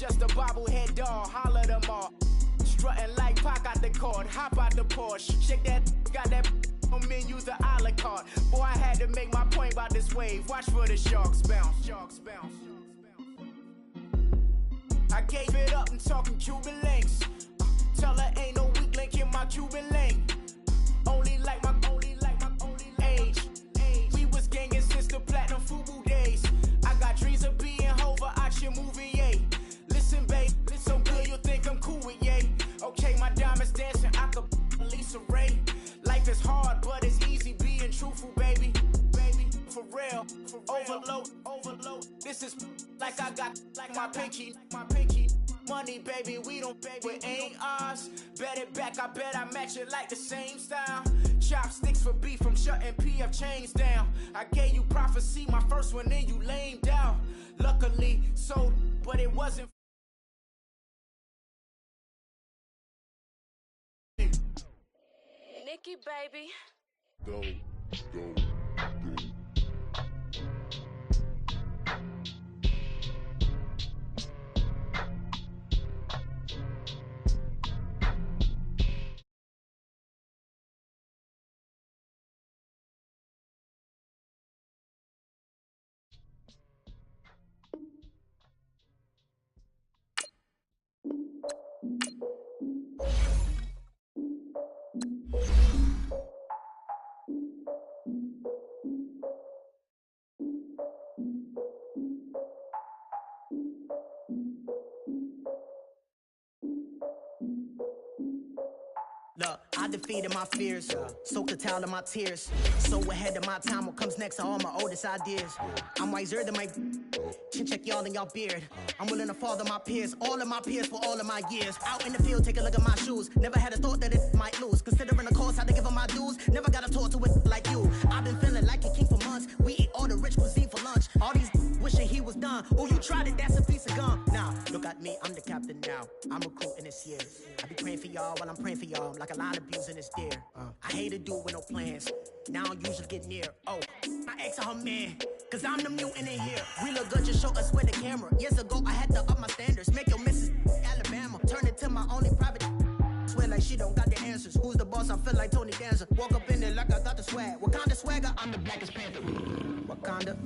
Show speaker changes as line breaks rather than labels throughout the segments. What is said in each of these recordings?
just a bobblehead doll, holler them all. Strutting like Pac out the court, hop out the Porsche. Shake that, got that on menus, the a la carte. Boy, I had to make my point about this wave. Watch for the sharks bounce, sharks bounce. I gave it up and talking Cuban links. Tell her ain't no weak link in my Cuban link. Only like my age. We was gangin' since the platinum FUBU days. I got dreams of being Hova out your movie, yay. Listen, babe, so good you'll think I'm cool with yay. Okay, my diamonds dancing, I could Lisa Ray. Life is hard, but it's easy being truthful, baby. Baby, for real. Overload. This is like I got like my pinky. Money, baby, we don't pay, it ain't ours. Bet it back, I bet I match it like the same style. Chopsticks for beef, I'm shutting PF chains down. I gave you prophecy, my first one, then you lamed out. Luckily, so, but it wasn't.
Nikki, baby.
Go.
Look, I defeated my fears, soaked the towel in my tears. So ahead of my time, what comes next are all my oldest ideas. I'm wiser than my chin check y'all in y'all beard. I'm willing to father my peers, all of my peers for all of my years. Out in the field, take a look at my shoes. Never had a thought that it might lose. Considering the cost, I had to give them my dues. Never got a talk to it like you. I've been feeling like a king for months. We eat all the rich cuisine for lunch. All these wishing he was done. Oh, you tried it, that's a piece of gum. Now, look at me, I'm the captain now. I'm recruiting this year. I be praying for y'all while I'm praying for y'all. Like a line of abusing this deer. I hate to do it with no plans. Now I don't usually get near. Oh, my ex and her man. Cause I'm the mutant in here. We look good, just show us with the camera. Years ago, I had to up my standards. Make your missus Alabama. Turn it to my only private. Swear like she don't got the answers. Who's the boss? I feel like Tony Danza. Walk up in there like I got the swag. Wakanda swagger, I'm the blackest panther. Wakanda,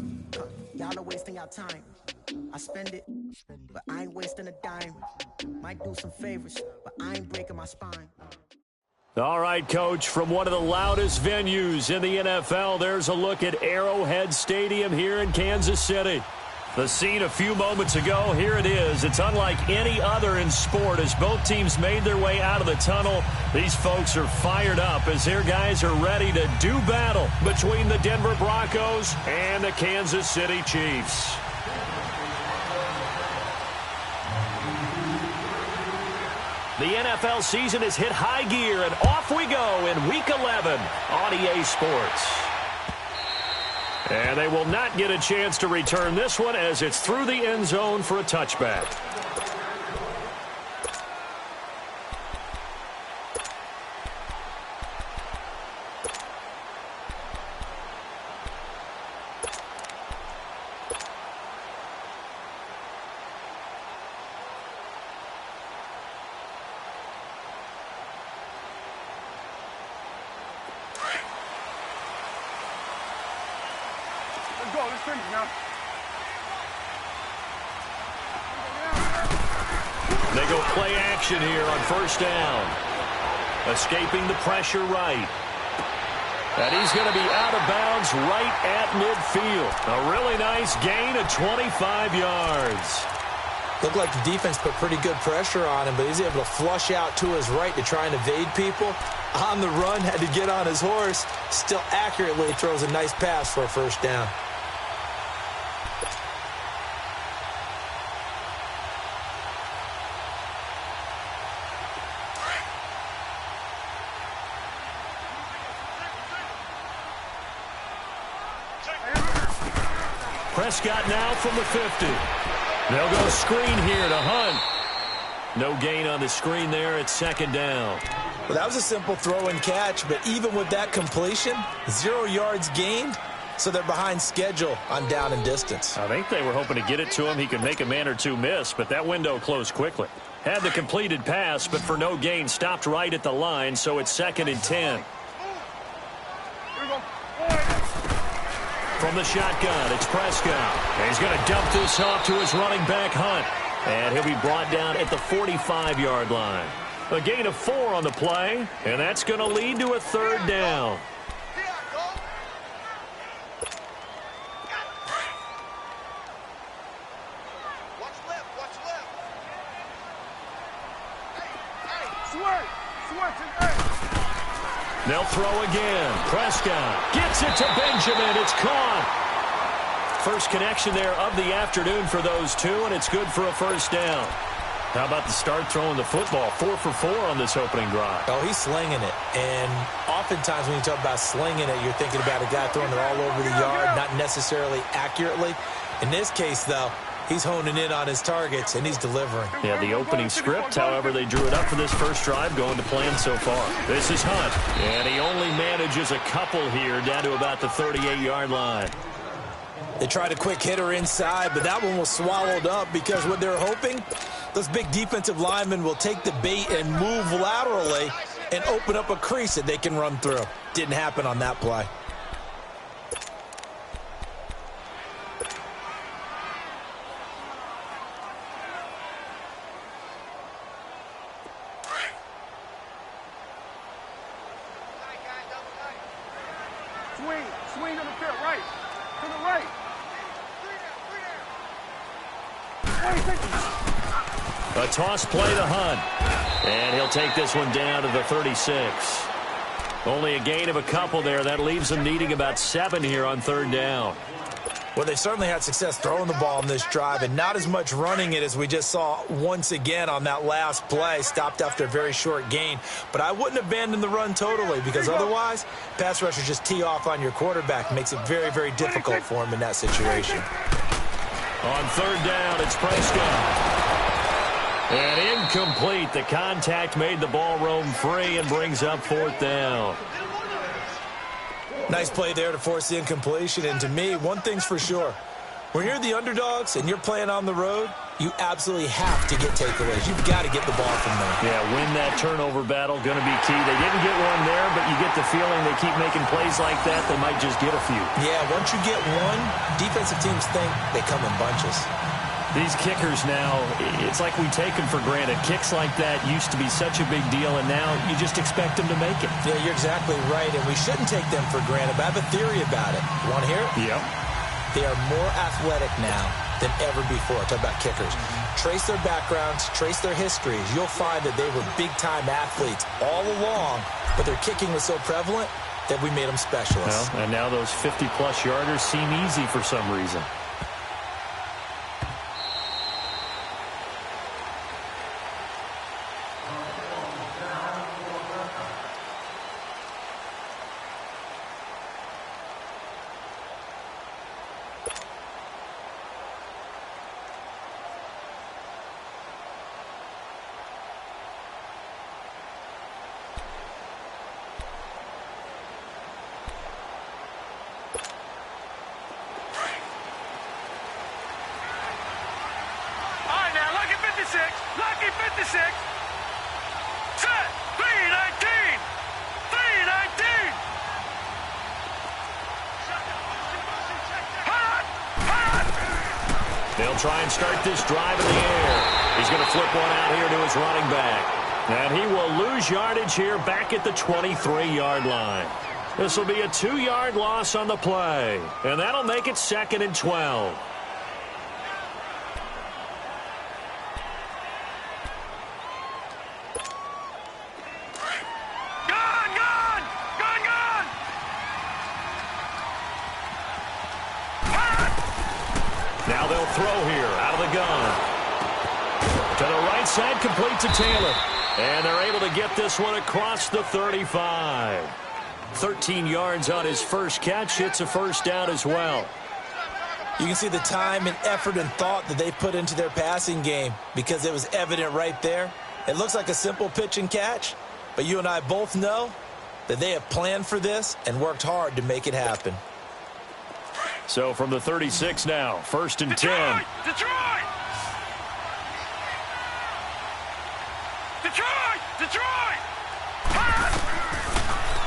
y'all are wasting your time. I spend it, but I ain't wasting a dime. Might do some favors, but I ain't breaking my spine.
All right, Coach, from one of the loudest venues in the NFL, there's a look at Arrowhead Stadium here in Kansas City. The scene a few moments ago, here it is. It's unlike any other in sport as both teams made their way out of the tunnel. These folks are fired up as their guys are ready to do battle between the Denver Broncos and the Kansas City Chiefs. The NFL season has hit high gear, and off we go in Week 11 on EA Sports. And they will not get a chance to return this one as it's through the end zone for a touchback. They go play action here on first down. Escaping the pressure right. And he's going to be out of bounds right at midfield. A really nice gain of 25 yards.
Looked like the defense put pretty good pressure on him, but he's able to flush out to his right to try and evade people. On the run, had to get on his horse. Still accurately throws a nice pass for a first down.
Prescott now from the 50. They'll go screen here to Hunt. No gain on the screen there. It's second down.
Well, that was a simple throw and catch, but even with that completion, 0 yards gained, so they're behind schedule on down and distance.
I think they were hoping to get it to him. He could make a man or two miss, but that window closed quickly. Had the completed pass, but for no gain, stopped right at the line, so it's 2nd and 10. From the shotgun, it's Prescott. And he's going to dump this off to his running back, Hunt. And he'll be brought down at the 45-yard line. A gain of 4 on the play, and that's going to lead to a 3rd down. They'll throw again. Prescott gets it to Benjamin. It's caught. First connection there of the afternoon for those two, and it's good for a 1st down. How about the start throwing the football? 4 for 4 on this opening drive.
Oh, he's slinging it. And oftentimes when you talk about slinging it, you're thinking about a guy throwing it all over the yard, not necessarily accurately. In this case, though, he's honing in on his targets, and he's delivering.
Yeah, the opening script, however, they drew it up for this first drive, going to plan so far. This is Hunt, and he only manages a couple here down to about the 38-yard line.
They tried a quick hitter inside, but that one was swallowed up because what they're hoping, those big defensive linemen will take the bait and move laterally and open up a crease that they can run through. Didn't happen on that play.
Swing on the field, right. To the right.
A toss play to Hunt. And he'll take this one down to the 36. Only a gain of a couple there. That leaves them needing about 7 here on 3rd down.
Well, they certainly had success throwing the ball in this drive and not as much running it as we just saw once again on that last play. Stopped after a very short gain. But I wouldn't abandon the run totally because otherwise, pass rushers just tee off on your quarterback. Makes it very, very difficult for him in that situation.
On 3rd down, it's Prescott. And incomplete. The contact made the ball roam free and brings up 4th down.
Nice play there to force the incompletion. And to me, one thing's for sure. When you're the underdogs and you're playing on the road, you absolutely have to get takeaways. You've got to get the ball from there.
Yeah, win that turnover battle, going to be key. They didn't get one there, but you get the feeling they keep making plays like that, they might just get a few.
Yeah, once you get one, defensive teams think they come in bunches.
These kickers now, it's like we take them for granted. Kicks like that used to be such a big deal, and now you just expect them to make it.
Yeah, you're exactly right, and we shouldn't take them for granted, but I have a theory about it. You want to hear it?
Yep.
They are more athletic now than ever before. Talk about kickers. Trace their backgrounds, trace their histories. You'll find that they were big-time athletes all along, but their kicking was so prevalent that we made them specialists.
Well, and now those 50-plus yarders seem easy for some reason.
Lucky 56. Set. 319. 319.
They'll try and start this drive in the air. He's going to flip one out here to his running back. And he will lose yardage here back at the 23-yard line. This will be a 2-yard loss on the play. And that'll make it 2nd and 12. Now they'll throw here out of the gun. To the right side, complete to Taylor. And they're able to get this one across the 35. 13 yards on his first catch. It's a first down as well.
You can see the time and effort and thought that they put into their passing game because it was evident right there. It looks like a simple pitch and catch, but you and I both know that they have planned for this and worked hard to make it happen.
So from the 36 now, 1st and 10.
Detroit!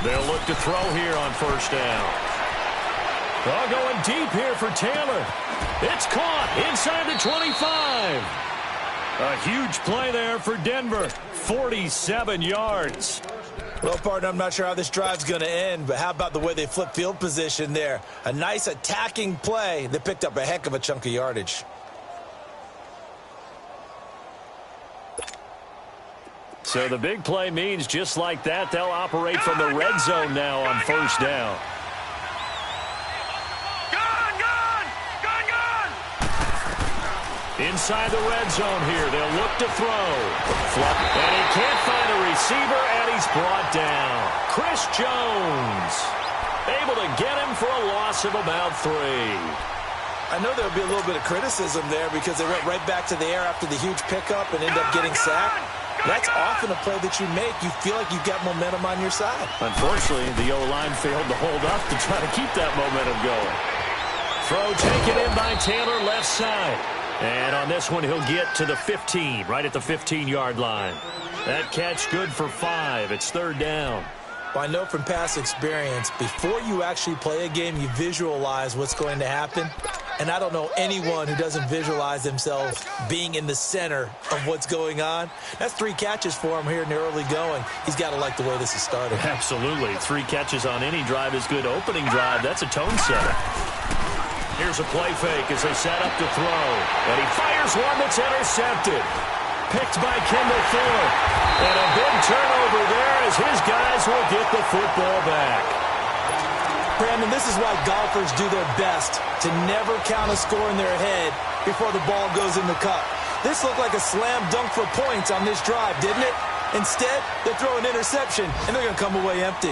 They'll look to throw here on 1st down. Oh, going deep here for Taylor. It's caught inside the 25. A huge play there for Denver. 47 yards.
Well, partner, I'm not sure how this drive's going to end, but how about the way they flip field position there? A nice attacking play that picked up a heck of a chunk of yardage.
So the big play means just like that, they'll operate from the red zone now on 1st down. Inside the red zone here, they'll look to throw. And he can't find a receiver, and he's brought down. Chris Jones able to get him for a loss of about 3.
I know there'll be a little bit of criticism there because they went right back to the air after the huge pickup and ended up getting sacked. That's often a play that you make. You feel like you've got momentum on your side.
Unfortunately, the O-line failed to hold up to try to keep that momentum going. Throw taken in by Taylor, left side. And on this one, he'll get to the 15, right at the 15-yard line. That catch good for 5. It's 3rd down.
Well, I know from past experience, before you actually play a game, you visualize what's going to happen. And I don't know anyone who doesn't visualize themselves being in the center of what's going on. That's 3 catches for him here in the early going. He's got to like the way this is started.
Absolutely. 3 catches on any drive is good. Opening drive, that's a tone setter. Here's a play fake as they set up to throw. And he fires one that's intercepted. Picked by Kendall Fuller. And a big turnover there as his guys will get the football back.
Brandon, this is why golfers do their best to never count a score in their head before the ball goes in the cup. This looked like a slam dunk for points on this drive, didn't it? Instead, they throw an interception, and they're going to come away empty.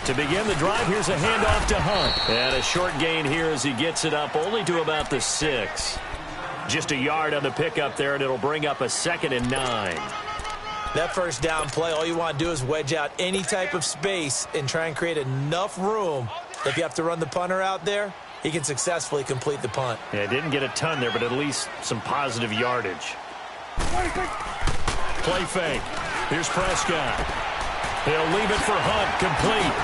To begin the drive, here's a handoff to Hunt. And a short gain here as he gets it up only to about the 6. Just a yard on the pickup there, and it'll bring up a 2nd and 9.
That 1st down play, all you want to do is wedge out any type of space and try and create enough room. If you have to run the punter out there, he can successfully complete the punt.
Yeah, didn't get a ton there, but at least some positive yardage. Play fake. Here's Prescott. He'll leave it for Hunt, complete.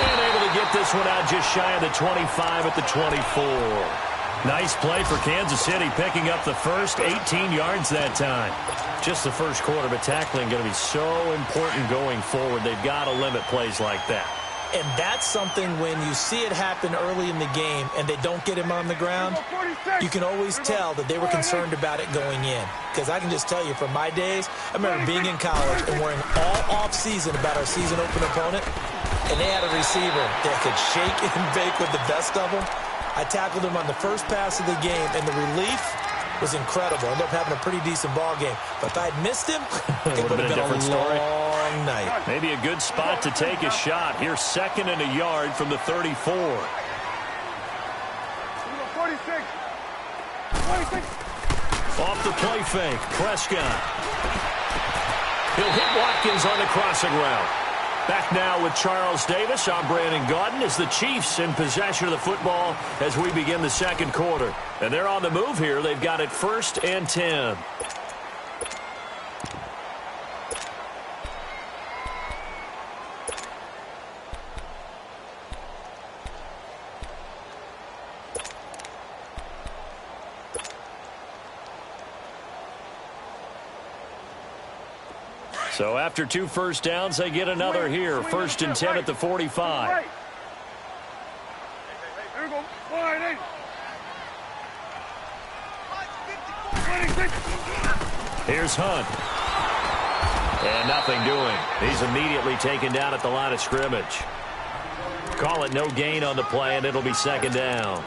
And able to get this one out just shy of the 25 at the 24. Nice play for Kansas City, picking up the first 18 yards that time. Just the first quarter, but tackling going to be so important going forward. They've got to limit plays like that.
And that's something when you see it happen early in the game and they don't get him on the ground, you can always tell that they were concerned about it going in. Because I can just tell you from my days, I remember being in college and worrying all off-season about our season open opponent, and they had a receiver that could shake and bake with the best of them. I tackled him on the first pass of the game, and the relief was incredible. I ended up having a pretty decent ball game. But if I had missed him, it would have been a long night.
Maybe a good spot to take a shot. Here's 2nd and a yard from the 34.
46.
Off the play fake, Prescott. He'll hit Watkins on the crossing route. Back now with Charles Davis. I'm Brandon Gaudin as the Chiefs in possession of the football as we begin the 2nd quarter. And they're on the move here. They've got it 1st and 10. So after 2 first downs, they get another here. 1st and 10 at the 45.
Here we go. 48.
Here's Hunt. And nothing doing. He's immediately taken down at the line of scrimmage. Call it no gain on the play, and it'll be 2nd down.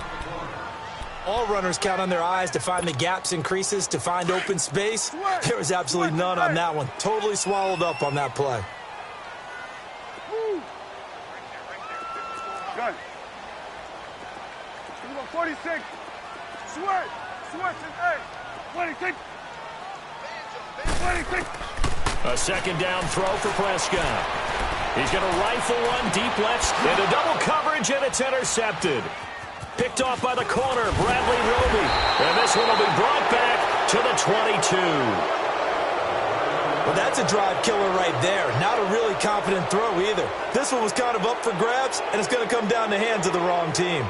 All runners count on their eyes to find the gaps and creases, to find open space. There was absolutely none on that one. Totally swallowed up on that play.
Good. Here we go. 46. Switch. Switch and 8. 26.
A second down throw for Prescott. He's going to rifle one deep left into double coverage, and it's intercepted. Picked off by the corner, Bradley Roby. And this one will be brought back to the 22.
Well, that's a drive killer right there. Not a really confident throw either. This one was kind of up for grabs, and it's going to come down the hands of the wrong team.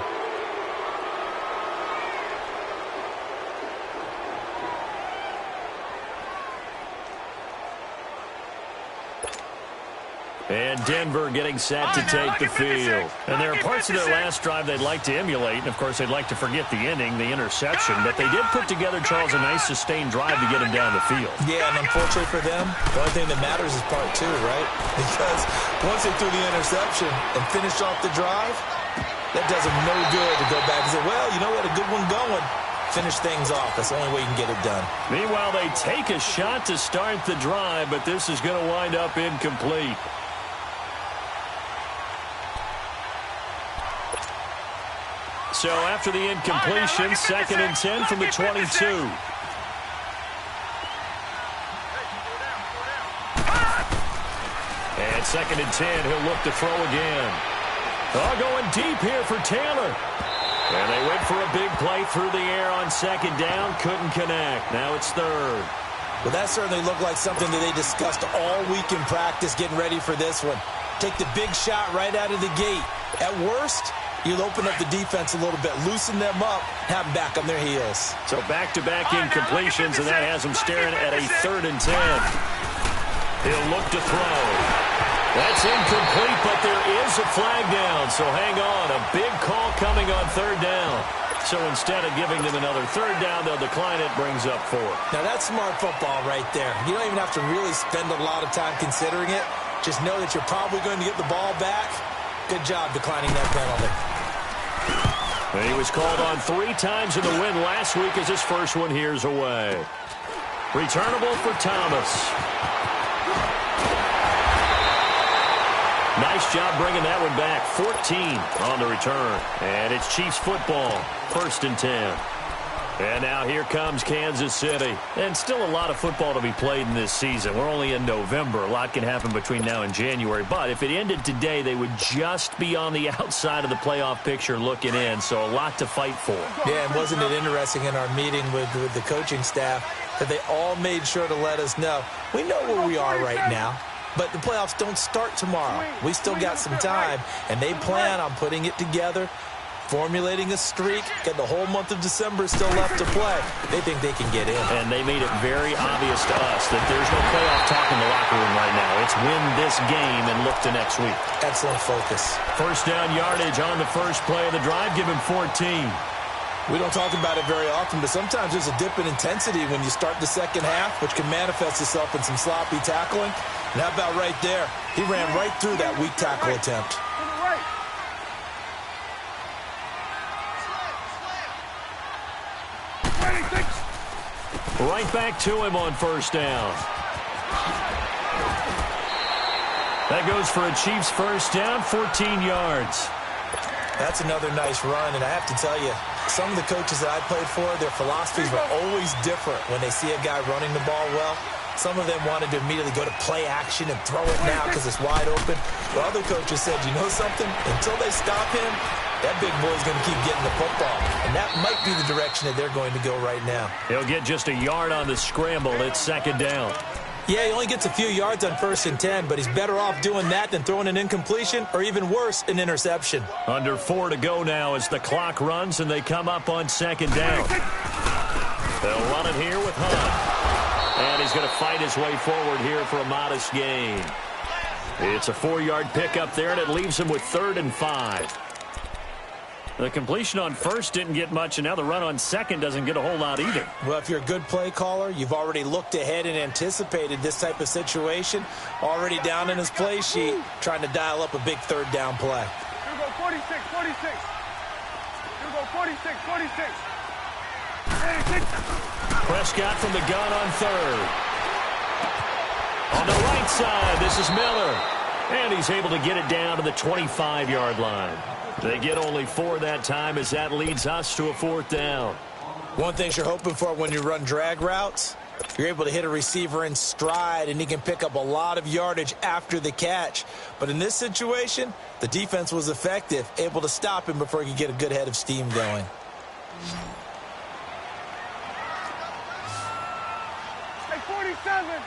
And Denver getting set to take the field. And there are parts of their last drive they'd like to emulate. And, of course, they'd like to forget the inning, the interception. But they did put together, Charles, a nice sustained drive to get him down the field.
Yeah, and unfortunately for them, the only thing that matters is part two, right? Because once they threw the interception and finished off the drive, that does them no good to go back and say, well, you know what, a good one going. Finish things off. That's the only way you can get it done.
Meanwhile, they take a shot to start the drive, but this is going to wind up incomplete. So after the incompletion, 2nd and 10 from the 22. And 2nd and 10, he'll look to throw again. Going deep here for Taylor. And they went for a big play through the air on 2nd down. Couldn't connect. Now it's 3rd.
Well, that certainly looked like something that they discussed all week in practice getting ready for this one. Take the big shot right out of the gate. At worst, you'll open up the defense a little bit, loosen them up, have them back on their heels.
So back-to-back incompletions, and that has them staring at a 3rd and 10. He'll look to throw. That's incomplete, but there is a flag down. So hang on, a big call coming on 3rd down. So instead of giving them another 3rd down, they'll decline it, brings up 4.
Now that's smart football right there. You don't even have to really spend a lot of time considering it. Just know that you're probably going to get the ball back. Good job declining that penalty.
He was called on 3 times in the win last week as his first one here's away. Returnable for Thomas. Nice job bringing that one back. 14 on the return. And it's Chiefs football. 1st and 10. And now here comes Kansas City. And still a lot of football to be played in this season. We're only in November. A lot can happen between now and January. But if it ended today, they would just be on the outside of the playoff picture looking in. So a lot to fight for.
Yeah, and wasn't it interesting in our meeting with the coaching staff that they all made sure to let us know, we know where we are right now. But the playoffs don't start tomorrow. We still got some time, and they plan on putting it together, formulating a streak, got the whole month of December still left to play. They think they can get in.
And they made it very obvious to us that there's no playoff talk in the locker room right now. It's win this game and look to next week.
Excellent focus.
1st down yardage on the first play of the drive. Give him 14.
We don't talk about it very often, but sometimes there's a dip in intensity when you start the second half, which can manifest itself in some sloppy tackling. And how about right there? He ran right through that weak tackle attempt.
Right back to him on 1st down. That goes for a Chiefs 1st down, 14 yards.
That's another nice run, and I have to tell you, some of the coaches that I played for, their philosophies were always different when they see a guy running the ball well. Some of them wanted to immediately go to play action and throw it now because it's wide open. But other coaches said, you know something? Until they stop him, that big boy's going to keep getting the football. And that might be the direction that they're going to go right now.
He'll get just a yard on the scramble. It's 2nd down.
Yeah, he only gets a few yards on 1st and 10, but he's better off doing that than throwing an incompletion or even worse, an interception.
Under 4 to go now as the clock runs and they come up on 2nd down. They'll run it here with Hunt. And he's going to fight his way forward here for a modest gain. It's a 4-yard pickup there, and it leaves him with 3rd and 5. The completion on 1st didn't get much, and now the run on 2nd doesn't get a whole lot either.
Well, if you're a good play caller, you've already looked ahead and anticipated this type of situation. Already down in his play sheet, trying to dial up a big 3rd down play.
You go 46, 46. You go 46, 46. 46.
Prescott from the gun on 3rd. On the right side, this is Miller. And he's able to get it down to the 25-yard line. They get only 4 that time as that leads us to a 4th down.
One thing you're hoping for when you run drag routes, You're able to hit a receiver in stride, and he can pick up a lot of yardage after the catch. But in this situation, the defense was effective, able to stop him before he could get a good head of steam going.
Hey, 47.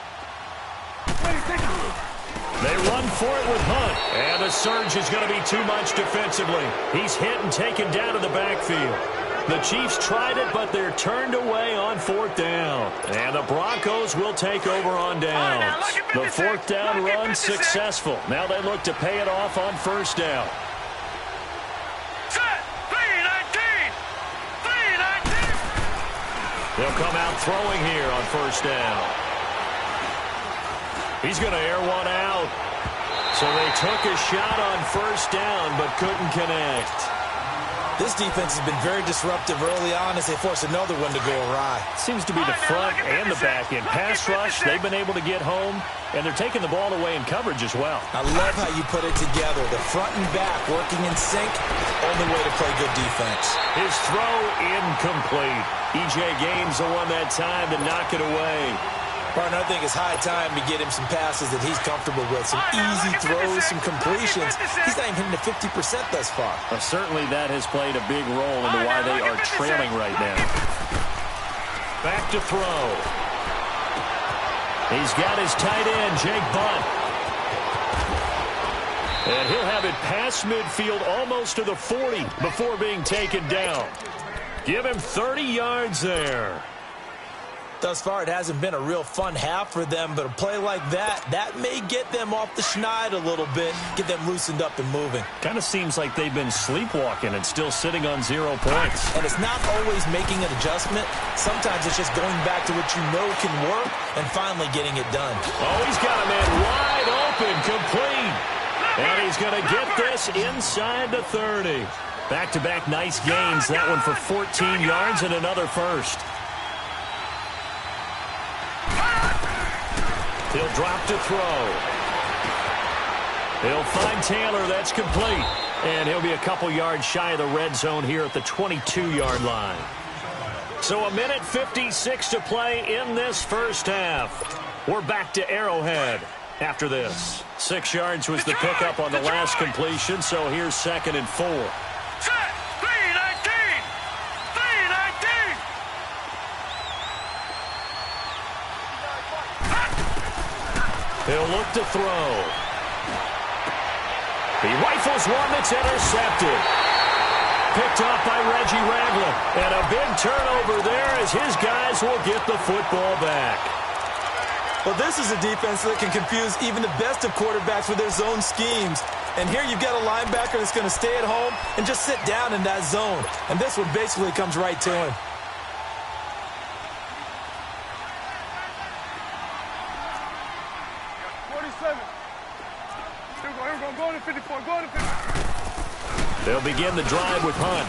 26.
They run for it with Hunt, and the surge is going to be too much defensively. He's hit and taken down in the backfield. The Chiefs tried it, but they're turned away on 4th down. And the Broncos will take over on downs. The 4th down run successful. Now they look to pay it off on 1st down.
Set. 3-19. 3-19.
They'll come out throwing here on 1st down. He's going to air one out. So they took a shot on 1st down, but couldn't connect.
This defense has been very disruptive early on as they force another one to go awry.
Seems to be the front and the back end. Pass rush, they've been able to get home, and they're taking the ball away in coverage as well.
I love how you put it together. The front and back working in sync, only way to play good defense.
His throw incomplete. E.J. Gaines the one that time to knock it away.
Partner, I think it's high time to get him some passes that he's comfortable with. Some easy throws, some completions. He's not even hitting the 50% thus far.
Well, certainly that has played a big role into why they are trailing right now. Back to throw. He's got his tight end, Jake Butt. And he'll have it past midfield almost to the 40 before being taken down. Give him 30 yards there.
Thus far, it hasn't been a real fun half for them, but a play like that may get them off the schneid a little bit, get them loosened up and moving.
Kind of seems like they've been sleepwalking and still sitting on 0 points.
And it's not always making an adjustment. Sometimes it's just going back to what you know can work and finally getting it done.
Oh, he's got a man wide open, complete. And he's going to get this inside the 30. Back-to-back nice gains. That one for 14 yards and another first. He'll drop to throw. He'll find Taylor. That's complete. And he'll be a couple yards shy of the red zone here at the 22-yard line. So 1:56 to play in this first half. We're back to Arrowhead after this. 6 yards was the pickup on the last completion, so here's 2nd and 4.
Set. 3-19. 3-19.
He'll look to throw. He rifles one that's intercepted. Picked up by Reggie Ragland. And a big turnover there as his guys will get the football back.
Well, this is a defense that can confuse even the best of quarterbacks with their zone schemes. And here you've got a linebacker that's going to stay at home and just sit down in that zone. And this one basically comes right to him.
Go to 54. Go to 54.
They'll begin the drive with Hunt.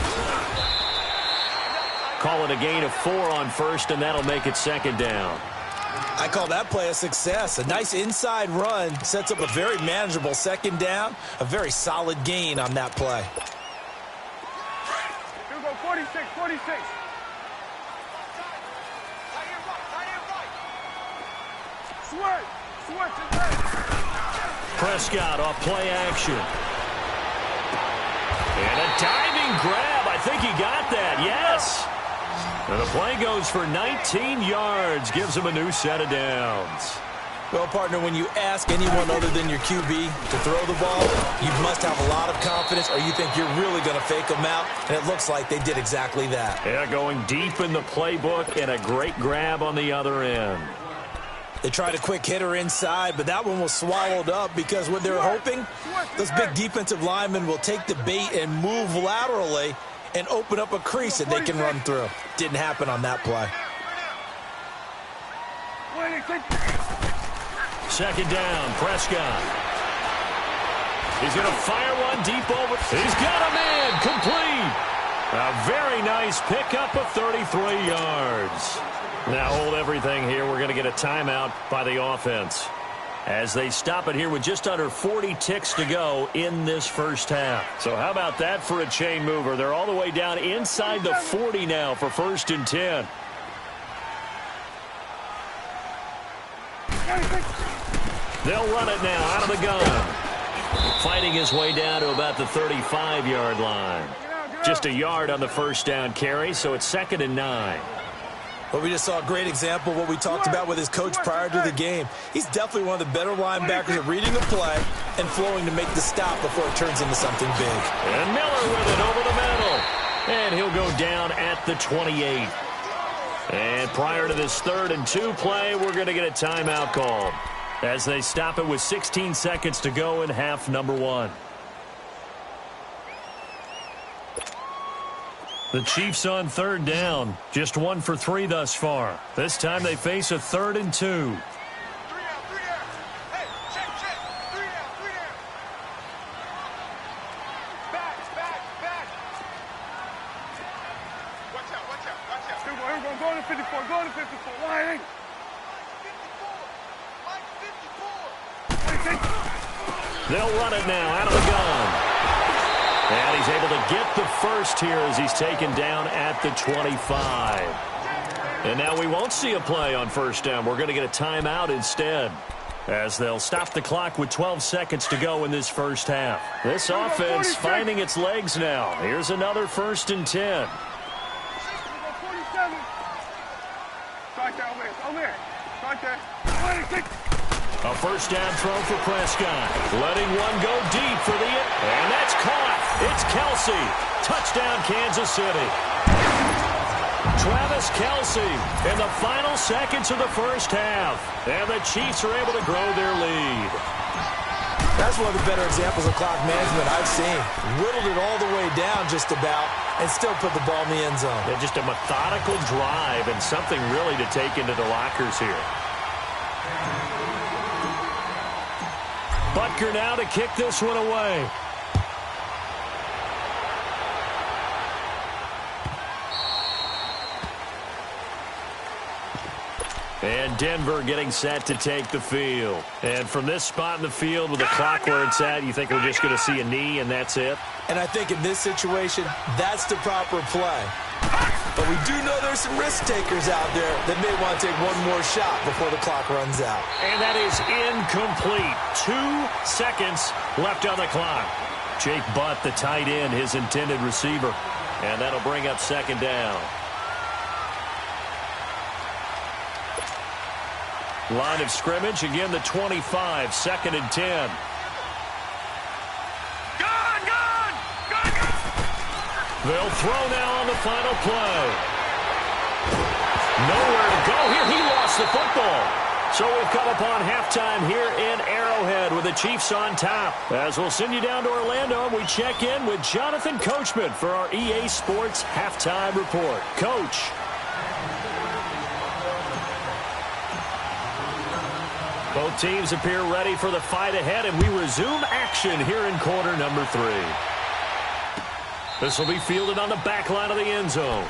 Call it a gain of 4 on 1st, and that'll make it 2nd down.
I call that play a success. A nice inside run sets up a very manageable 2nd down. A very solid gain on that play.
Here we go, 46, 46. Sweat to left.
Prescott off play action. And a diving grab. I think he got that. Yes. And the play goes for 19 yards. Gives him a new set of downs.
Well, partner, when you ask anyone other than your QB to throw the ball, you must have a lot of confidence or you think you're really going to fake them out. And it looks like they did exactly that.
Yeah, going deep in the playbook and a great grab on the other end.
They tried a quick hitter inside, but that one was swallowed up because what they're hoping, those big defensive linemen will take the bait and move laterally and open up a crease that they can run through. Didn't happen on that play.
2nd down, Prescott. He's going to fire one deep over. He's got a man, complete. A very nice pickup of 33 yards. Now hold everything here. We're going to get a timeout by the offense as they stop it here with just under 40 ticks to go in this first half. So how about that for a chain mover? They're all the way down inside the 40 now for 1st and 10. They'll run it now out of the gun. Fighting his way down to about the 35-yard line. Just a yard on the first down carry, so it's 2nd and 9.
Well, we just saw a great example of what we talked about with his coach prior to the game. He's definitely one of the better linebackers at reading the play and flowing to make the stop before it turns into something big.
And Miller with it over the middle. And he'll go down at the 28. And prior to this 3rd and 2 play, we're going to get a timeout called as they stop it with 16 seconds to go in half number 1. The Chiefs on 3rd down. Just 1 for 3 thus far. This time they face a 3rd and 2.
3 down, 3 down. Hey, check. 3 down, 3 down. Back. Watch out. Here we go. Go to 54. Go to 54. Why?
They'll run it now out of the gun. And he's able to get the first here as he's taken down at the 25. And now we won't see a play on 1st down. We're going to get a timeout instead, as they'll stop the clock with 12 seconds to go in this first half. This offense finding its legs now. Here's another 1st and 10.
47. Right there, over there. Right there. 26.
A 1st down throw for Prescott. Letting one go deep for the... And that's caught. It's Kelsey. Touchdown, Kansas City. Travis Kelsey in the final seconds of the first half. And the Chiefs are able to grow their lead.
That's one of the better examples of clock management I've seen. Whittled it all the way down just about and still put the ball in the end zone.
Yeah, just a methodical drive and something really to take into the lockers here. Butker now to kick this one away. And Denver getting set to take the field. And from this spot in the field with the clock where it's at, you think we're just going to see a knee and that's it?
And I think in this situation, that's the proper play. But we do know there's some risk takers out there that may want to take one more shot before the clock runs out.
And that is incomplete. 2 seconds left on the clock. Jake Butt, the tight end, his intended receiver. And that'll bring up 2nd down. Line of scrimmage, again the 25, 2nd and 10. They'll throw now on the final play. Nowhere to go here. He lost the football. So we've come upon halftime here in Arrowhead with the Chiefs on top. As we'll send you down to Orlando, we check in with Jonathan Coachman for our EA Sports Halftime Report. Coach. Both teams appear ready for the fight ahead, and we resume action here in quarter number 3. This will be fielded on the back line of the end zone.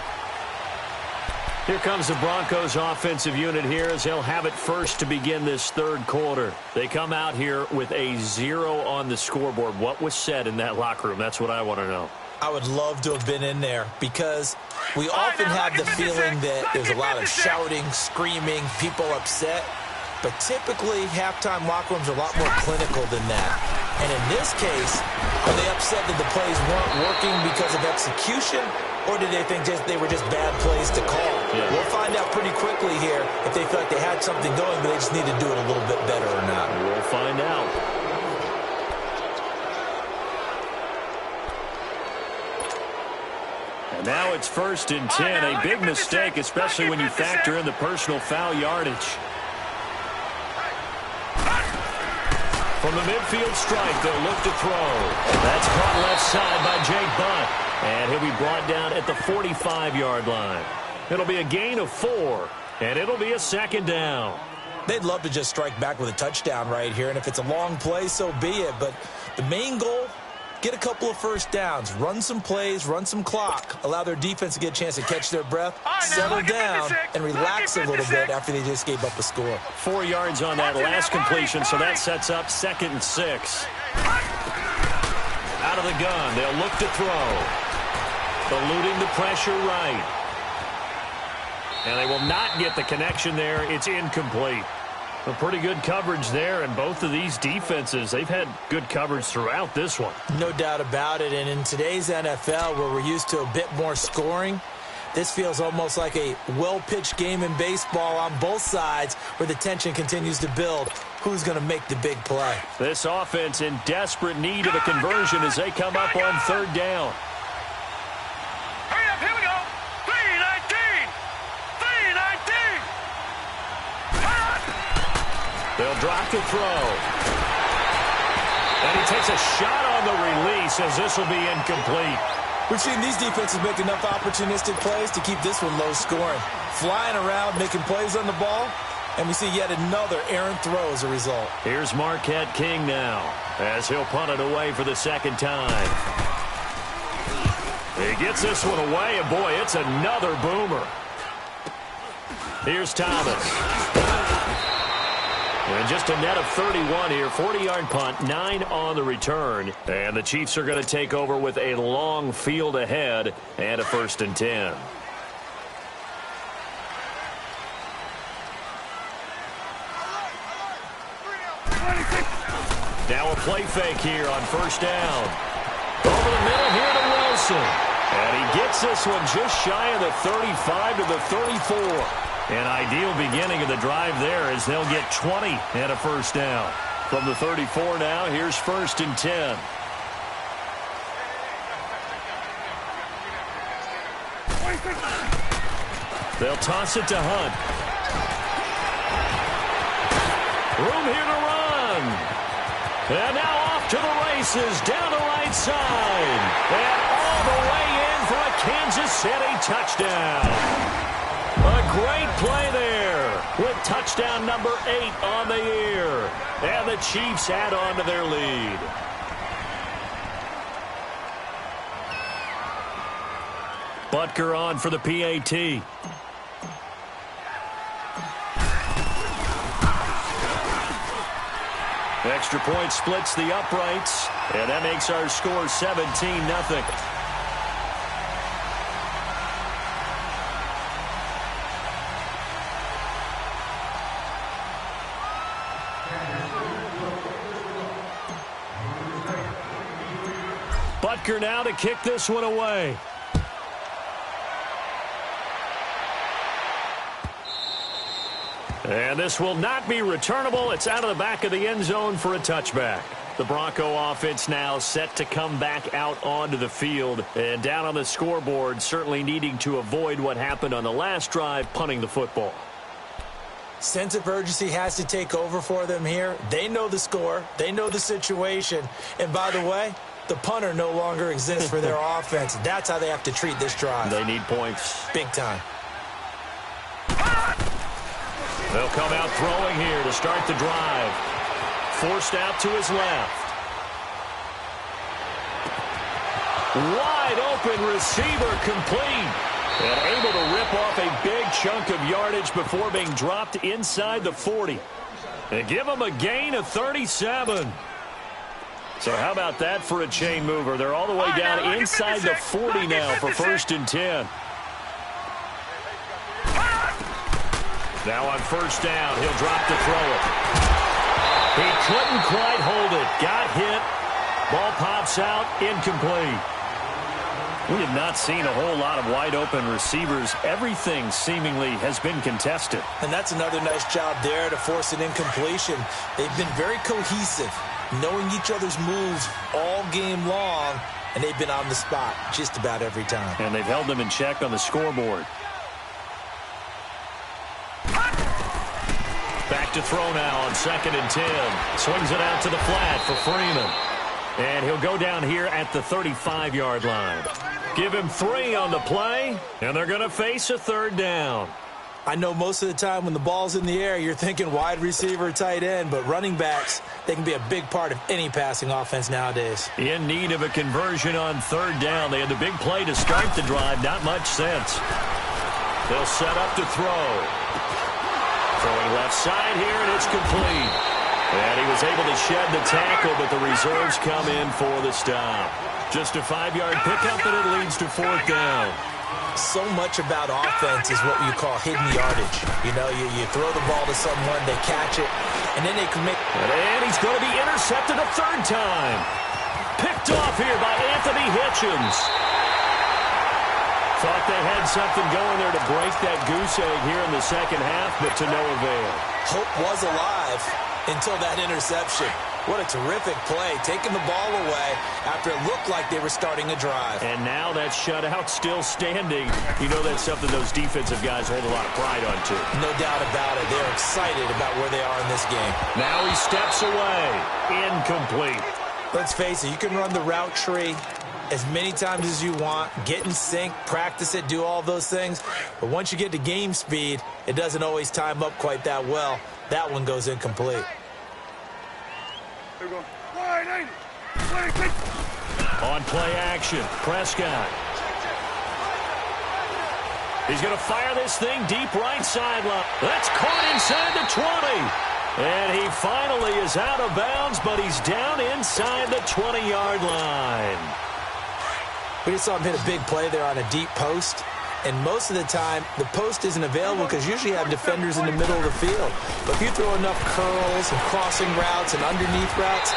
Here comes the Broncos offensive unit here as they'll have it first to begin this 3rd quarter. They come out here with a 0 on the scoreboard. What was said in that locker room? That's what I want to know.
I would love to have been in there because we often have the feeling that there's a lot of shouting, screaming, people upset. But typically, halftime locker rooms are a lot more clinical than that. And in this case, are they upset that the plays weren't working because of execution, or did they think they were just bad plays to call? Yeah. We'll find out pretty quickly here if they feel like they had something going, but they just need to do it a little bit better or not.
We'll find out. And now it's 1st and 10. A big mistake, especially when you factor in the personal foul yardage. From the midfield strike, they'll look to throw. That's caught left side by Jake Butt. And he'll be brought down at the 45-yard line. It'll be a gain of 4, and it'll be a 2nd down.
They'd love to just strike back with a touchdown right here, and if it's a long play, so be it. But the main goal, get a couple of 1st downs, run some plays, run some clock, allow their defense to get a chance to catch their breath, settle down, and relax a little bit after they just gave up a score.
4 yards on that last completion, so that sets up 2nd and 6. Out of the gun, they'll look to throw. Eluding the pressure right. And they will not get the connection there. It's incomplete. A pretty good coverage there, and both of these defenses, they've had good coverage throughout this one.
No doubt about it, and in today's NFL, where we're used to a bit more scoring, this feels almost like a well-pitched game in baseball on both sides where the tension continues to build. Who's going to make the big play?
This offense in desperate need of a conversion as they come up on third down.
Hurry up, here we go. 3-19. 3-19.
They'll drop the throw. And he takes a shot on the release as this will be incomplete.
We've seen these defenses make enough opportunistic plays to keep this one low scoring. Flying around, making plays on the ball, and we see yet another errant throw as a result.
Here's Marquette King now as he'll punt it away for the second time. He gets this one away, and boy, it's another boomer. Here's Thomas. And just a net of 31 here, 40-yard punt, 9 on the return. And the Chiefs are going to take over with a long field ahead and a 1st and 10. Now a play fake here on 1st down. Over the middle here to Wilson. And he gets this one just shy of the 35 to the 34. An ideal beginning of the drive there as they'll get 20 and a 1st down. From the 34 now, here's 1st and 10. They'll toss it to Hunt. Room here to run. And now off to the races, down the right side. And all the way in for a Kansas City touchdown. A great play there with touchdown number 8 on the year. And the Chiefs add on to their lead. Butker on for the PAT. Extra point splits the uprights, and that makes our score 17-0. Butker now to kick this one away. And this will not be returnable. It's out of the back of the end zone for a touchback. The Bronco offense now set to come back out onto the field. And down on the scoreboard, certainly needing to avoid what happened on the last drive, punting the football.
Sense of urgency has to take over for them here. They know the score. They know the situation. And by the way, the punter no longer exists for their offense. That's how they have to treat this drive.
They need points.
Big time.
They'll come out throwing here to start the drive. Forced out to his left. Wide open receiver complete. And able to rip off a big chunk of yardage before being dropped inside the 40. And give him a gain of 37. So how about that for a chain mover? They're all the way down inside the 40 now for 1st and 10. Now on 1st down, he'll drop to throw it. He couldn't quite hold it. Got hit. Ball pops out. Incomplete. We have not seen a whole lot of wide open receivers. Everything seemingly has been contested.
And that's another nice job there to force an incompletion. They've been very cohesive, knowing each other's moves all game long, and they've been on the spot just about every time.
And they've held them in check on the scoreboard. Back to throw now on 2nd and 10. Swings it out to the flat for Freeman. And he'll go down here at the 35-yard line. Give him 3 on the play, and they're going to face a 3rd down.
I know most of the time when the ball's in the air, you're thinking wide receiver, tight end, but running backs, they can be a big part of any passing offense nowadays.
In need of a conversion on 3rd down. They had the big play to start the drive. Not much sense. They'll set up to throw. Throwing left side here, and it's complete. And he was able to shed the tackle, but the reserves come in for the stop. Just a 5-yard pickup, and it leads to 4th down.
So much about offense is what you call hidden yardage. You know, you throw the ball to someone, they catch it, and then they can make...
And he's going to be intercepted a third time. Picked off here by Anthony Hitchens. Thought they had something going there to break that goose egg here in the second half, but to no avail.
Hope was alive until that interception. What a terrific play, taking the ball away after it looked like they were starting a drive.
And now that shutout still standing. You know that's something those defensive guys hold a lot of pride on, too.
No doubt about it. They're excited about where they are in this game.
Now he steps away. Incomplete.
Let's face it, you can run the route tree as many times as you want, get in sync, practice it, do all those things. But once you get to game speed, it doesn't always time up quite that well. That one goes incomplete.
Here we go. Wide,
On play action, Prescott. He's going to fire this thing deep right sideline. That's caught inside the 20. And he finally is out of bounds, but he's down inside the 20-yard line.
We just saw him hit a big play there on a deep post. And most of the time, the post isn't available because usually you have defenders in the middle of the field. But if you throw enough curls and crossing routes and underneath routes,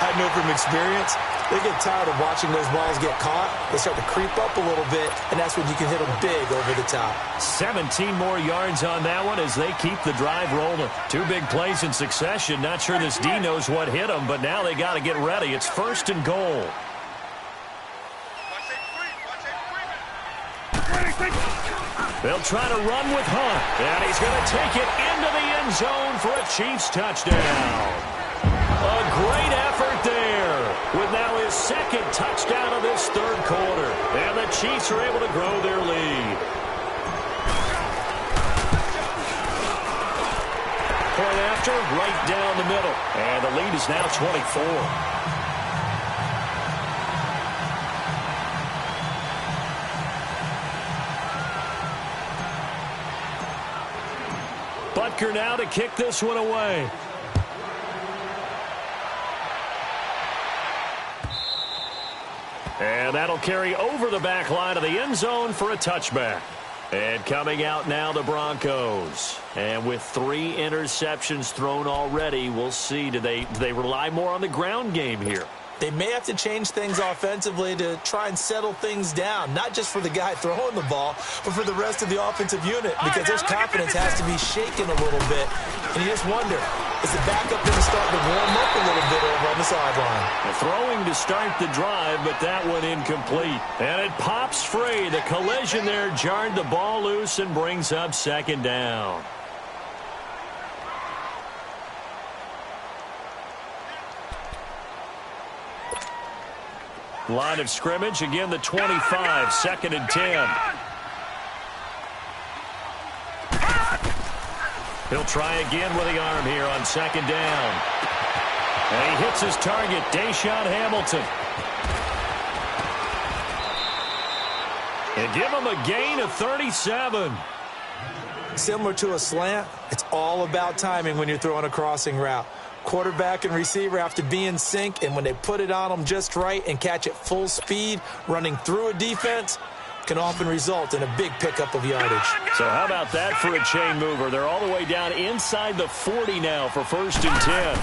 I know from experience, they get tired of watching those balls get caught. They start to creep up a little bit, and that's when you can hit them big over the top.
17 more yards on that one as they keep the drive rolling. Two big plays in succession. Not sure this D knows what hit them, but now they got to get ready. It's 1st and goal. They'll try to run with Hunt, and he's going to take it into the end zone for a Chiefs touchdown. A great effort there with now his 2nd touchdown of this 3rd quarter, and the Chiefs are able to grow their lead. Point after, right down the middle, and the lead is now 24. Butker now to kick this one away. And that'll carry over the back line of the end zone for a touchback. And coming out now, the Broncos. And with 3 interceptions thrown already, we'll see. Do they rely more on the ground game here?
They may have to change things offensively to try and settle things down, not just for the guy throwing the ball, but for the rest of the offensive unit, because their confidence has to be shaken a little bit. And you just wonder, is the backup going to start to warm up a little bit over on the sideline?
Throwing to start the drive, but that one incomplete. And it pops free. The collision there jarred the ball loose and brings up 2nd down. Line of scrimmage, again the 25, 2nd and 10. He'll try again with the arm here on 2nd down. And he hits his target, Deshaun Hamilton. And give him a gain of 37.
Similar to a slant, it's all about timing when you're throwing a crossing route. Quarterback and receiver have to be in sync, and when they put it on them just right and catch it full speed, running through a defense, can often result in a big pickup of yardage.
So how about that for a chain mover? They're all the way down inside the 40 now for 1st and 10.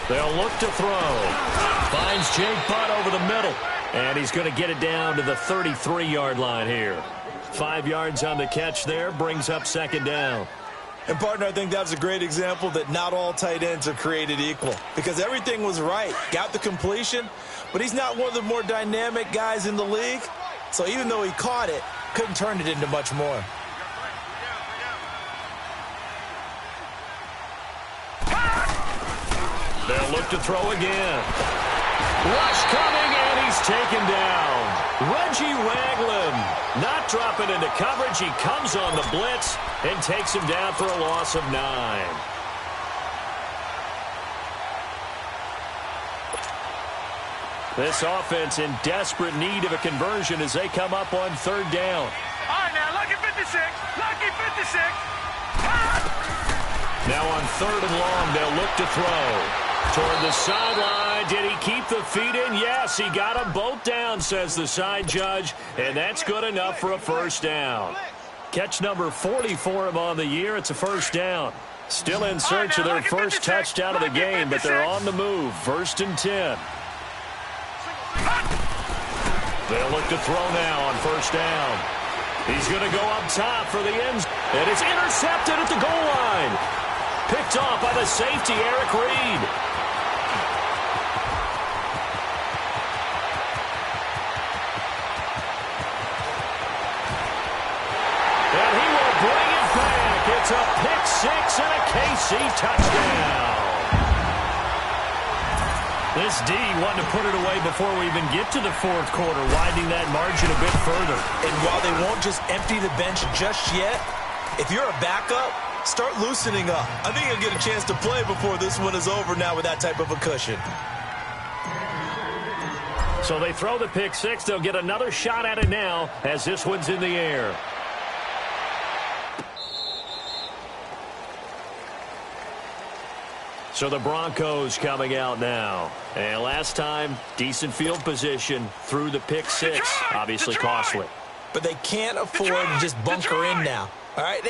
They'll look to throw. Finds Jake Butt over the middle, and he's going to get it down to the 33-yard line here. 5 yards on the catch there, brings up 2nd down.
And, partner, I think that was a great example that not all tight ends are created equal, because everything was right. Got the completion, but he's not one of the more dynamic guys in the league. So even though he caught it, couldn't turn it into much more.
They'll look to throw again. Rush coming, and he's taken down. Reggie Ragland not dropping into coverage. He comes on the blitz and takes him down for a loss of 9. This offense in desperate need of a conversion as they come up on 3rd down.
All right, now, lucky 56. Lucky 56.
Now on 3rd and long, they'll look to throw. Toward the sideline, did he keep the feet in? Yes, he got them both down, says the side judge, and that's good enough for a first down. Catch number 40 for him on the year. It's a first down. Still in search of their first touchdown of the game, but they're on the move. 1st and 10. They'll look to throw now on first down. He's going to go up top for the end, and it's intercepted at the goal line. Picked off by the safety, Eric Reed. And he will bring it back. It's a pick six and a KC touchdown. This D wanted to put it away before we even get to the fourth quarter, widening that margin a bit further.
And while they won't just empty the bench just yet, if you're a backup, start loosening up. I think you'll get a chance to play before this one is over now with that type of a cushion.
So they throw the pick six. They'll get another shot at it now as this one's in the air. So the Broncos coming out now. And last time, decent field position through the pick six. Obviously costly.
But they can't afford to just bunker in now. All right,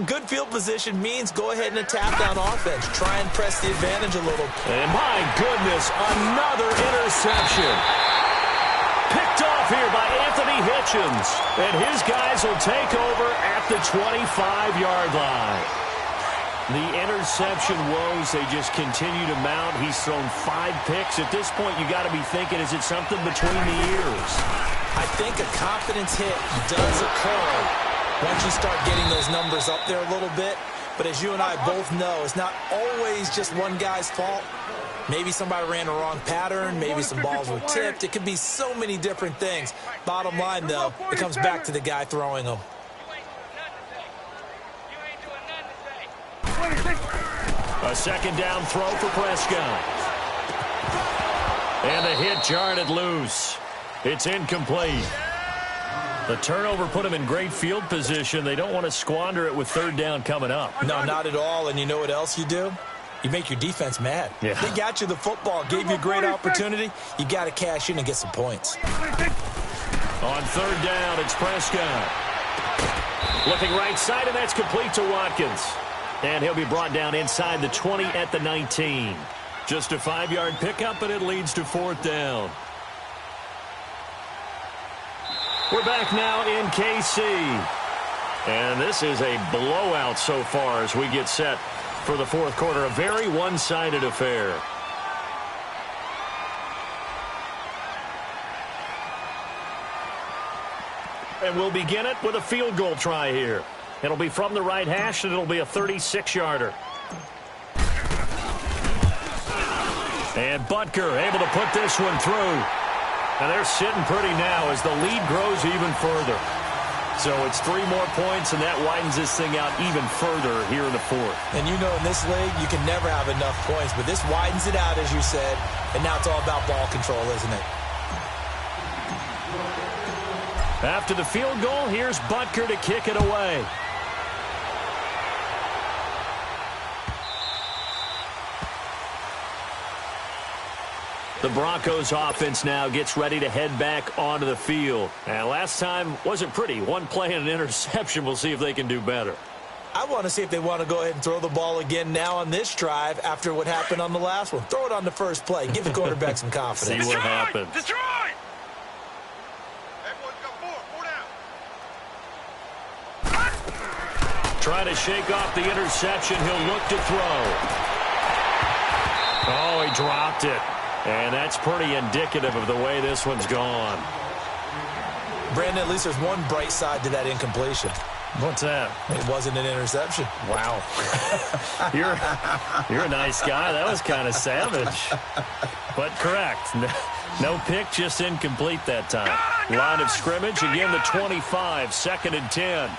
good field position means go ahead and attack down offense. Try and press the advantage a little.
And my goodness, another interception. Picked off here by Anthony Hitchens. And his guys will take over at the 25-yard line. The interception woes, they just continue to mount. He's thrown 5 picks. At this point, you got to be thinking, is it something between the ears?
I think a confidence hit does occur once you start getting those numbers up there a little bit. But as you and I both know, it's not always just one guy's fault. Maybe somebody ran a wrong pattern. Maybe some balls were tipped. It could be so many different things. Bottom line, though, it comes back to the guy throwing them.
A second down throw for Prescott. And the hit jarred it loose. It's incomplete. The turnover put them in great field position. They don't want to squander it with third down coming up.
No, not at all. And you know what else you do? You make your defense mad.
Yeah.
They got you the football, gave you a great opportunity. You got to cash in and get some points.
On third down, it's Prescott. Looking right side, and that's complete to Watkins. And he'll be brought down inside the 20 at the 19. Just a 5-yard pickup, and it leads to fourth down. We're back now in KC. And this is a blowout so far as we get set for the fourth quarter. A very one-sided affair. And we'll begin it with a field goal try here. It'll be from the right hash, and it'll be a 36-yarder. And Butker able to put this one through. And they're sitting pretty now as the lead grows even further. So it's 3 more points, and that widens this thing out even further here in the fourth.
And you know in this league, you can never have enough points, but this widens it out, as you said, and now it's all about ball control, isn't it?
After the field goal, here's Butker to kick it away. The Broncos offense now gets ready to head back onto the field. And last time wasn't pretty. One play and an interception. We'll see if they can do better.
I want to see if they want to go ahead and throw the ball again now on this drive after what happened on the last one. Throw it on the first play. Give the quarterback some confidence.
See what happens.
Destroy! Everyone's got 4 down.
Trying to shake off the interception. He'll look to throw. Oh, he dropped it. And that's pretty indicative of the way this one's gone.
Brandon, at least there's one bright side to that incompletion.
What's that?
It wasn't an interception.
Wow. You're a nice guy. That was kind of savage. But correct. No pick, just incomplete that time. Line of scrimmage, again the 25, 2nd and 10.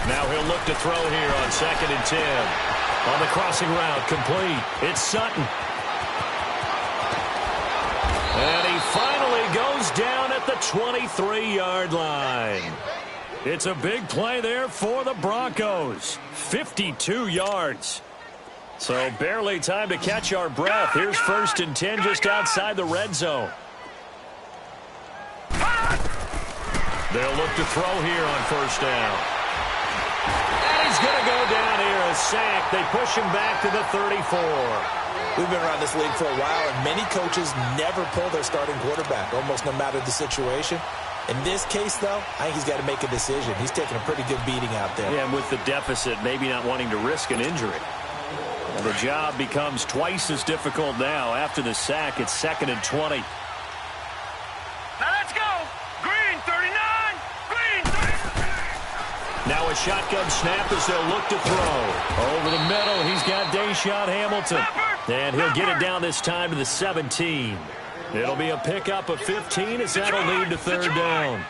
Now he'll look to throw here on 2nd and 10. On the crossing route, complete. It's Sutton. And he finally goes down at the 23-yard line. It's a big play there for the Broncos. 52 yards. So barely time to catch our breath. Here's 1st and 10 just outside the red zone. They'll look to throw here on 1st down. And he's going to go down here, a sack. They push him back to the 34.
We've been around this league for a while, and many coaches never pull their starting quarterback, almost no matter the situation. In this case, though, I think he's got to make a decision. He's taking a pretty good beating out there.
Yeah, and with the deficit, maybe not wanting to risk an injury. And the job becomes twice as difficult now. After the sack, it's 2nd and 20.
Now let's go. Green, 39. Green, 39.
Now a shotgun snap as they'll look to throw. Over the middle, he's got Deshaun Hamilton. And he'll get it down this time to the 17. It'll be a pickup of 15 as that'll lead to 3rd down.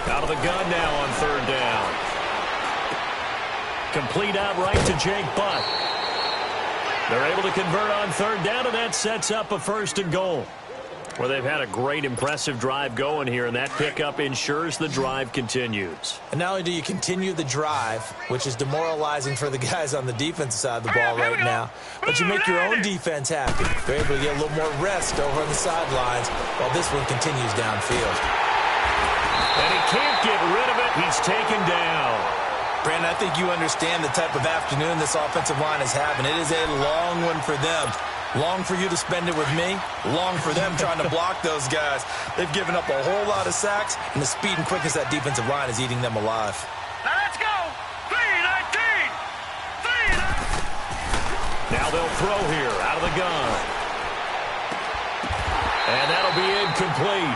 Out of the gun now on 3rd down. Complete outright to Jake Butt. They're able to convert on 3rd down, and that sets up a 1st and goal. Well, they've had a great, impressive drive going here, and that pickup ensures the drive continues.
And not only do you continue the drive, which is demoralizing for the guys on the defensive side of the ball right now, but you make your own defense happy. They're able to get a little more rest over on the sidelines while this one continues downfield.
And he can't get rid of it. He's taken down.
Brandon, I think you understand the type of afternoon this offensive line is having. It is a long one for them. Long for you to spend it with me. Long for them trying to block those guys. They've given up a whole lot of sacks, and the speed and quickness of that defensive line is eating them alive.
Now let's go. 3-19.
Now they'll throw here out of the gun. And that'll be incomplete.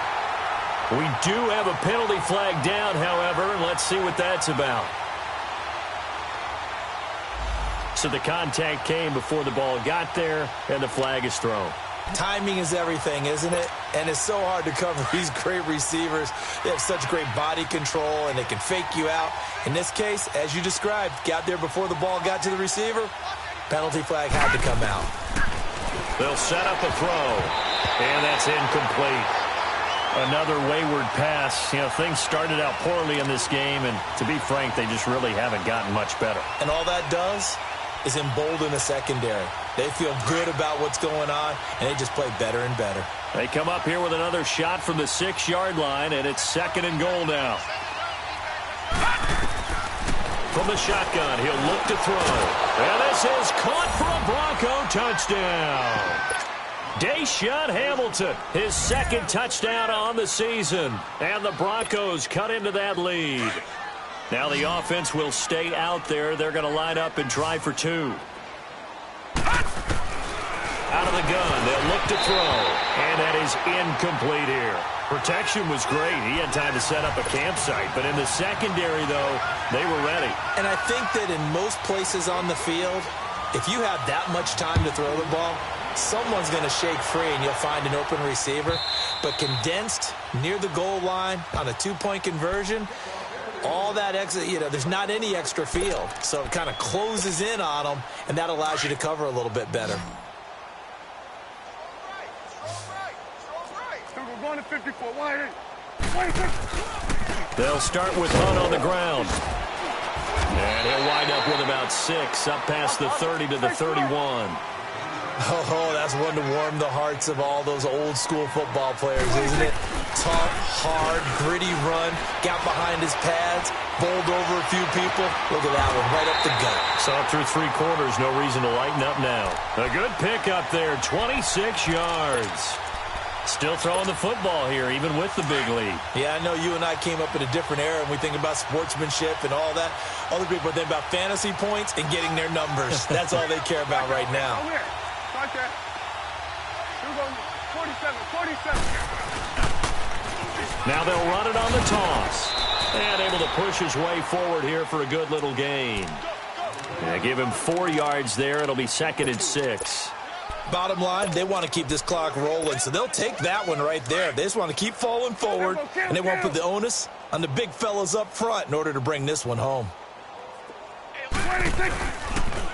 We do have a penalty flag down, however, and let's see what that's about. So the contact came before the ball got there, and the flag is thrown.
Timing is everything, isn't it? And it's so hard to cover these great receivers. They have such great body control, and they can fake you out. In this case, as you described, got there before the ball got to the receiver. Penalty flag had to come out.
They'll set up a throw, and that's incomplete. Another wayward pass. You know, things started out poorly in this game, and to be frank, they just really haven't gotten much better.
And all that does is embolden the secondary. They feel good about what's going on, and they just play better and better.
They come up here with another shot from the 6-yard line, and it's 2nd and goal now. From the shotgun, he'll look to throw. And this is caught for a Bronco touchdown. Deshaun Hamilton, his 2nd touchdown on the season. And the Broncos cut into that lead. Now the offense will stay out there. They're going to line up and try for 2. Out of the gun, they'll look to throw. And that is incomplete here. Protection was great. He had time to set up a campsite. But in the secondary, though, they were ready.
And I think that in most places on the field, if you have that much time to throw the ball, someone's going to shake free and you'll find an open receiver. But condensed near the goal line on a 2-point conversion, all that extra, there's not any extra field. So it kind of closes in on them, and that allows you to cover a little bit better.
We're going to 54. 1-8.
They'll start with Hunt on the ground. And he'll wind up with about 6, up past the 30 to the 31.
Oh, that's one to warm the hearts of all those old school football players, isn't it? Tough, hard, gritty run, got behind his pads, bowled over a few people. Look at that one, right up the gut.
Saw it through 3 quarters, no reason to lighten up now. A good pickup there, 26 yards. Still throwing the football here, even with the big lead.
Yeah, I know you and I came up in a different era, and we think about sportsmanship and all that. Other people think about fantasy points and getting their numbers. That's all they care about right now.
Over here. Right there. 47.
Now they'll run it on the toss. And able to push his way forward here for a good little gain. Yeah, give him 4 yards there. It'll be 2nd and 6.
Bottom line, they want to keep this clock rolling, so they'll take that one right there. They just want to keep falling forward, and they won't put the onus on the big fellas up front in order to bring this one home.
26.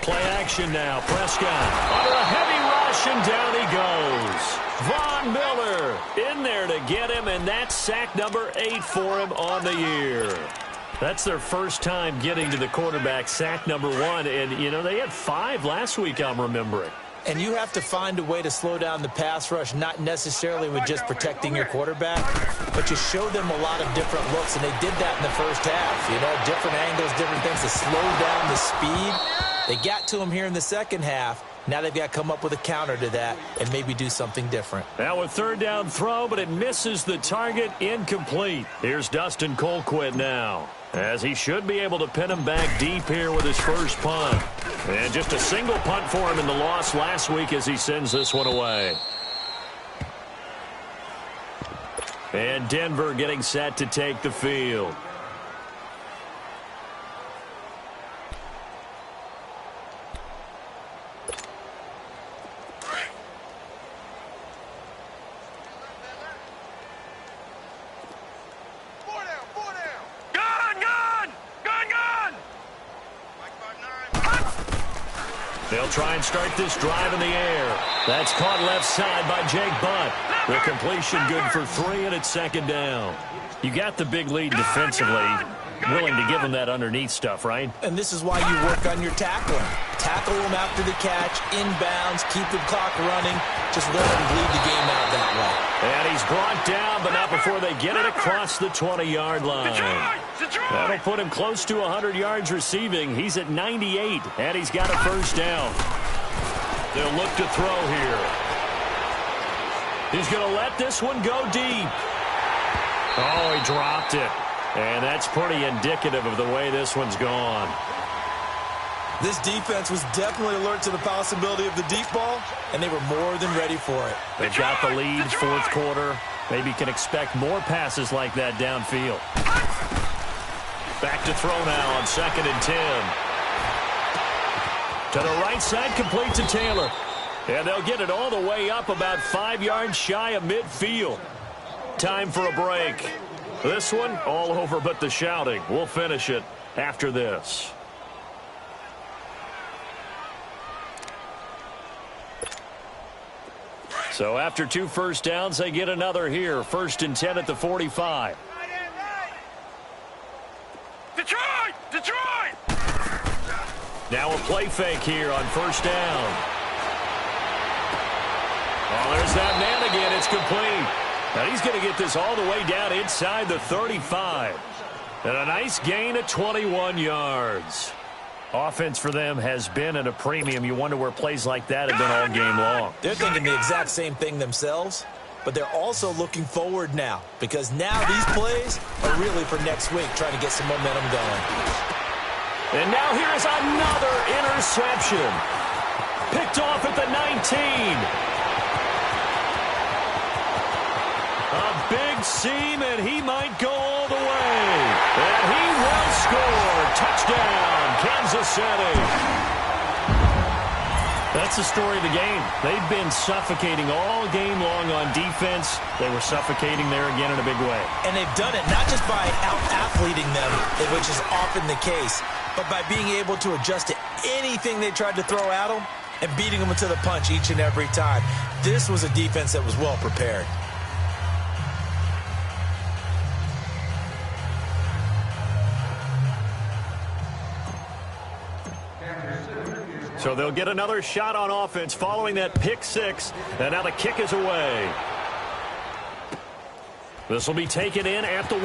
Play action now. Prescott under a heavy rush, and down he goes. Von Miller in there to get him, and that's sack number 8 for him on the year. That's their first time getting to the quarterback, sack number 1. And, you know, they had 5 last week, I'm remembering.
And you have to find a way to slow down the pass rush, not necessarily with just protecting your quarterback, but you show them a lot of different looks, and they did that in the first half. You know, different angles, different things to slow down the speed. They got to him here in the second half. Now they've got to come up with a counter to that and maybe do something different.
Now a third down throw, but it misses the target, incomplete. Here's Dustin Colquitt now, as he should be able to pin him back deep here with his first punt. And just a single punt for him in the loss last week as he sends this one away. And Denver getting set to take the field. They'll try and start this drive in the air. That's caught left side by Jake Butt. The completion good for 3, and it's second down. You got the big lead defensively. Willing to give them that underneath stuff, right?
And this is why you work on your tackling. Tackle them after the catch, inbounds, keep the clock running. Just let them bleed the game out that way.
And he's brought down, but not before they get it across the 20-yard line. That'll put him close to 100 yards receiving. He's at 98, and he's got a first down. They'll look to throw here. He's going to let this one go deep. Oh, he dropped it. And that's pretty indicative of the way this one's gone.
This defense was definitely alert to the possibility of the deep ball, and they were more than ready for it.
They've got the lead, fourth quarter. Maybe can expect more passes like that downfield. Back to throw now on 2nd and 10. To the right side, complete to Taylor. And they'll get it all the way up about 5 yards shy of midfield. Time for a break. This one, all over but the shouting. We'll finish it after this. So after 2 first downs, they get another here. 1st and 10 at the 45.
Detroit! Detroit!
Now a play fake here on 1st down. Oh, there's that man again. It's complete. Now he's going to get this all the way down inside the 35. And a nice gain of 21 yards. Offense for them has been at a premium. You wonder where plays like that have been all game long.
They're thinking the exact same thing themselves, but they're also looking forward now, because now these plays are really for next week, trying to get some momentum going.
And now here's another interception. Picked off at the 19. A big seam, and he might go all the way. And he will score. Touchdown, Kansas City. That's the story of the game. They've been suffocating all game long on defense. They were suffocating there again in a big way.
And they've done it not just by out-athleting them, which is often the case, but by being able to adjust to anything they tried to throw at them and beating them to the punch each and every time. This was a defense that was well prepared.
So they'll get another shot on offense following that pick six. And now the kick is away. This will be taken in at the 1.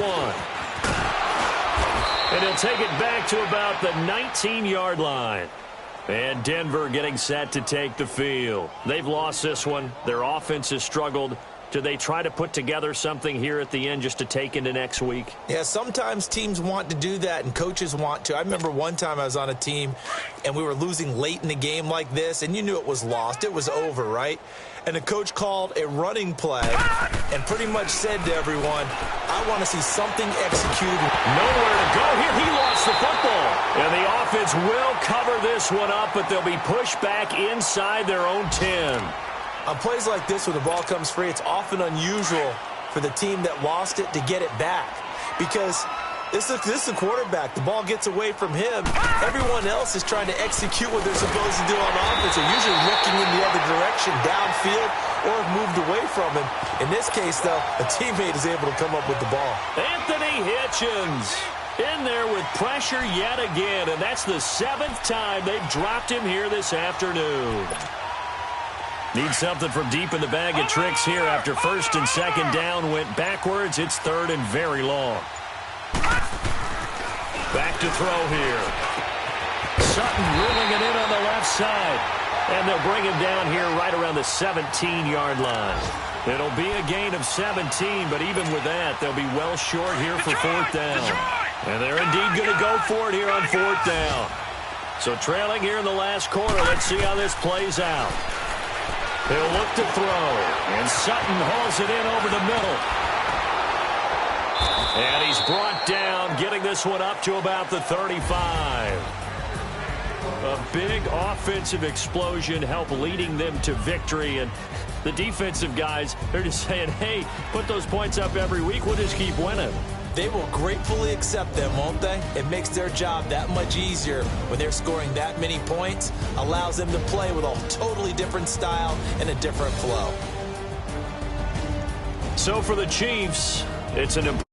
And he'll take it back to about the 19-yard line. And Denver getting set to take the field. They've lost this one. Their offense has struggled. Do they try to put together something here at the end just to take into next week?
Yeah, sometimes teams want to do that and coaches want to. I remember one time I was on a team and we were losing late in the game like this, and you knew it was lost. It was over, right? And the coach called a running play and pretty much said to everyone, I want to see something executed.
Nowhere to go here. He lost the football. And the offense will cover this one up, but they'll be pushed back inside their own 10.
On plays like this where the ball comes free, it's often unusual for the team that lost it to get it back, because this is the quarterback. The ball gets away from him. Everyone else is trying to execute what they're supposed to do on offense. They're usually looking in the other direction, downfield, or have moved away from him. In this case, though, a teammate is able to come up with the ball.
Anthony Hitchens In there with pressure yet again, and that's the 7th time they've dropped him here this afternoon. Need something from deep in the bag of tricks here after first and second down went backwards. It's third and very long. Back to throw here. Sutton reeling it in on the left side. And they'll bring him down here right around the 17-yard line. It'll be a gain of 17, but even with that, they'll be well short here for fourth down. And they're indeed going to go for it here on fourth down. So trailing here in the last quarter, let's see how this plays out. He'll look to throw, and Sutton hauls it in over the middle. And he's brought down, getting this one up to about the 35. A big offensive explosion helped leading them to victory. And the defensive guys, they're just saying, hey, put those points up every week. We'll just keep winning.
They will gratefully accept them, won't they? It makes their job that much easier when they're scoring that many points. Allows them to play with a totally different style and a different flow.
So for the Chiefs, it's an important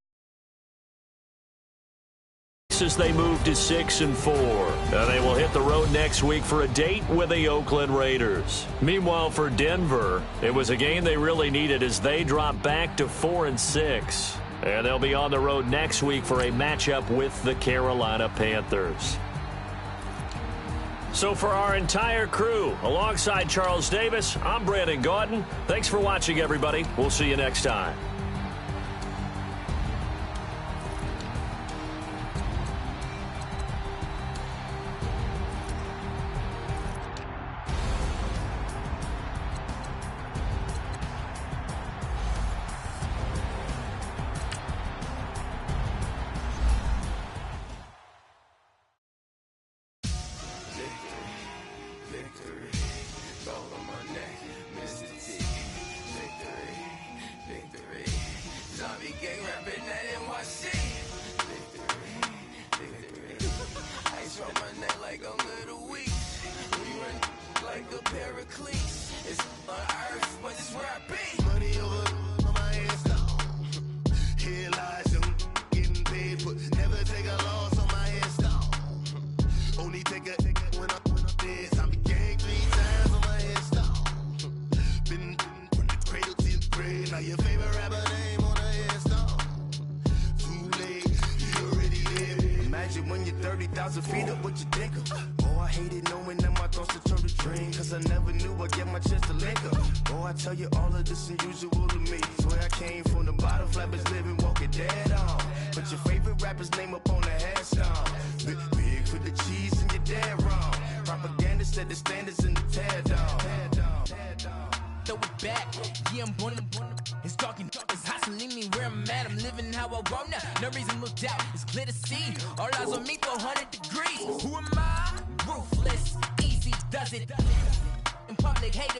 as they move to 6-4. Now they will hit the road next week for a date with the Oakland Raiders. Meanwhile, for Denver, it was a game they really needed as they drop back to 4-6. And they'll be on the road next week for a matchup with the Carolina Panthers. So for our entire crew, alongside Charles Davis, I'm Brandon Gaudin. Thanks for watching, everybody. We'll see you next time.
When you're 30,000 feet up, what you think of? Oh, I hated knowing that my thoughts would turn to dream, cause I never knew I'd get my chance to link up. Oh, I tell you all of this unusual to me. Swear I came from the bottom, flappers living, walking dead on. Put your favorite rapper's name up on the headstone. Big for the cheese and you're dead wrong. Propaganda set the standards in the tear down.
Throw it back, yeah, I'm born it's talking, it's hustling me where I'm at. I'm living how I want now. No reason to look out, it's clear to see. All eyes on me, 400 degrees. Who am I? Ruthless, easy does it. In public, hate